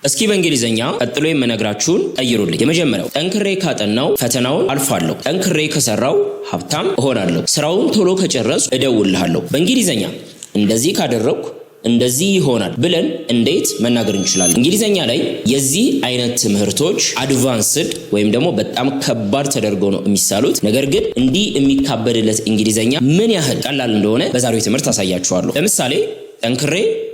እስኪ በእንግሊዘኛ ቀጥሎ የምነግራችሁን ቀይሩልኝ። የመጀመሪያው ጠንክሬ ካጠናው ፈተናውን አልፋለሁ። ጠንክሬ ከሰራው ሀብታም እሆናለሁ። ስራውን ቶሎ ከጨረሱ እደውልሃለሁ። በእንግሊዘኛ እንደዚህ ካደረኩ እንደዚህ ይሆናል ብለን እንዴት መናገር እንችላለን? እንግሊዘኛ ላይ የዚህ አይነት ትምህርቶች አድቫንስድ ወይም ደግሞ በጣም ከባድ ተደርገው ነው የሚሳሉት። ነገር ግን እንዲህ የሚካበድለት እንግሊዘኛ ምን ያህል ቀላል እንደሆነ በዛሬው ትምህርት አሳያችኋለሁ። ለምሳሌ ጠንክሬ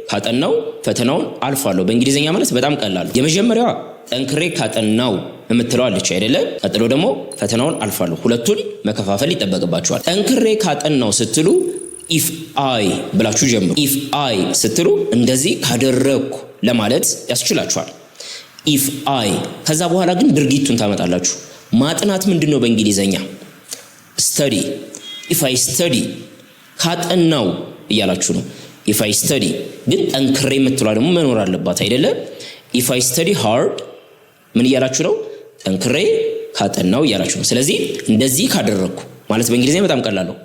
ካጠናው ፈተናውን አልፋለሁ። በእንግሊዘኛ ማለት በጣም ቀላል። የመጀመሪያዋ ጠንክሬ ካጠናው የምትለው አለች አይደለ? ቀጥሎ ደግሞ ፈተናውን አልፋለሁ። ሁለቱን መከፋፈል ይጠበቅባችኋል። ጠንክሬ ካጠናው ስትሉ ኢፍ አይ ብላችሁ ጀምሩ። ኢፍ አይ ስትሉ እንደዚህ ካደረኩ ለማለት ያስችላችኋል። ኢፍ አይ ከዛ በኋላ ግን ድርጊቱን ታመጣላችሁ። ማጥናት ምንድነው በእንግሊዘኛ? ስተዲ። ኢፍ አይ ስተዲ ካጠናው እያላችሁ ነው። ኢፍ አይ ስተዲ ግን ጠንክሬ የምትሏ ደግሞ መኖር አለባት አይደለ? ኢፍ አይ ስተዲ ሃርድ ምን እያላችሁ ነው? ጠንክሬ ካጠናው እያላችሁ ነው። ስለዚህ እንደዚህ ካደረኩ ማለት በእንግሊዘኛ በጣም ቀላል ነው።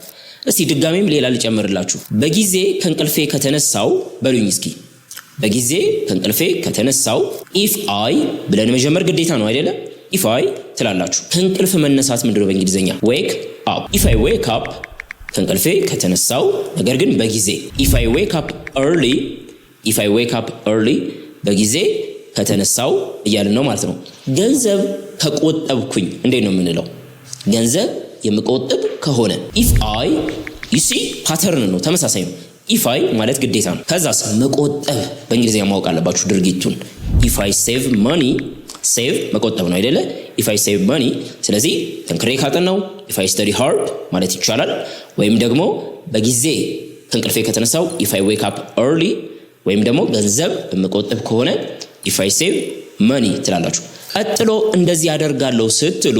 እስቲ ድጋሜም ሌላ ልጨምርላችሁ። በጊዜ ከእንቅልፌ ከተነሳው በሉኝ እስኪ። በጊዜ ከእንቅልፌ ከተነሳው ኢፍ አይ ብለን መጀመር ግዴታ ነው አይደለ? ኢፍ አይ ትላላችሁ። ከእንቅልፍ መነሳት ምንድነው በእንግሊዘኛ? ዌክ አፕ። ኢፍ አይ ዌክ አፕ ከእንቅልፌ ከተነሳው፣ ነገር ግን በጊዜ ኢፍ አይ ዌክ አፕ ኤርሊ። ኢፍ አይ ዌክ አፕ ኤርሊ በጊዜ ከተነሳው እያልን ነው ማለት ነው። ገንዘብ ከቆጠብኩኝ እንዴት ነው የምንለው? ገንዘብ የምቆጥብ ከሆነ ኢፍ አይ ዩሲ ፓተርን ነው፣ ተመሳሳይ ነው። ኢፍ አይ ማለት ግዴታ ነው። ከዛስ መቆጠብ በእንግሊዝኛ ማወቅ አለባችሁ ድርጊቱን። ኢፍ አይ ሴቭ መኒ፣ ሴቭ መቆጠብ ነው አይደለ? ኢፍ አይ ሴቭ መኒ። ስለዚህ ጠንክሬ ካጠናው ኢፍ አይ ስተዲ ሃርድ ማለት ይቻላል። ወይም ደግሞ በጊዜ ከእንቅልፌ ከተነሳው ኢፍ አይ ዌክ አፕ ኤርሊ፣ ወይም ደግሞ ገንዘብ የምቆጥብ ከሆነ ኢፍ አይ ሴቭ መኒ ትላላችሁ። ቀጥሎ እንደዚህ ያደርጋለሁ ስትሉ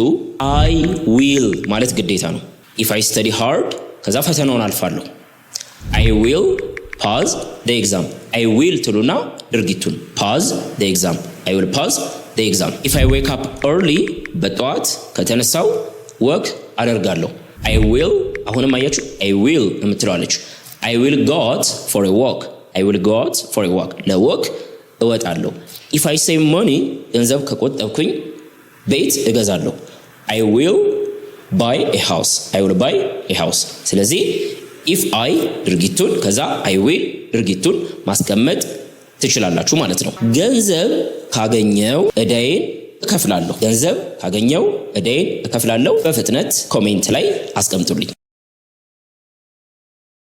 አይ ዊል ማለት ግዴታ ነው። ኢፍ አይ ስተዲ ሃርድ ከዛ ፈተናውን አልፋለሁ። አይ ዊል ፓዝ ዘ ኤግዛም። አይ ዊል ትሉና ድርጊቱን ፓዝ ዘ ኤግዛም። አይ ዊል ፓዝ ዘ ኤግዛም። ኢፍ አይ ዌክ አፕ ኤርሊ በጠዋት ከተነሳው ወክ አደርጋለሁ። አይ ዊል አሁንም አያችሁ አይ ዊል የምትለዋለች። አይ ዊል ጎ አውት ፎር ኤ ዋክ። አይ ዊል ጎ አውት ፎር ኤ ዋክ ለወክ እወጣለሁ። ኢፍ አይ ሴቭ መኒ ገንዘብ ከቆጠብኩኝ ቤት እገዛለሁ። አይ ዊል ባይ ኤ ሃውስ። አይ ዊል ባይ ኤ ሃውስ። ስለዚህ ኢፍ አይ ድርጊቱን ከዛ አይ ዊል ድርጊቱን ማስቀመጥ ትችላላችሁ ማለት ነው። ገንዘብ ካገኘው እዳዬን እከፍላለሁ። ገንዘብ ካገኘው እዳዬን እከፍላለሁ። በፍጥነት ኮሜንት ላይ አስቀምጡልኝ።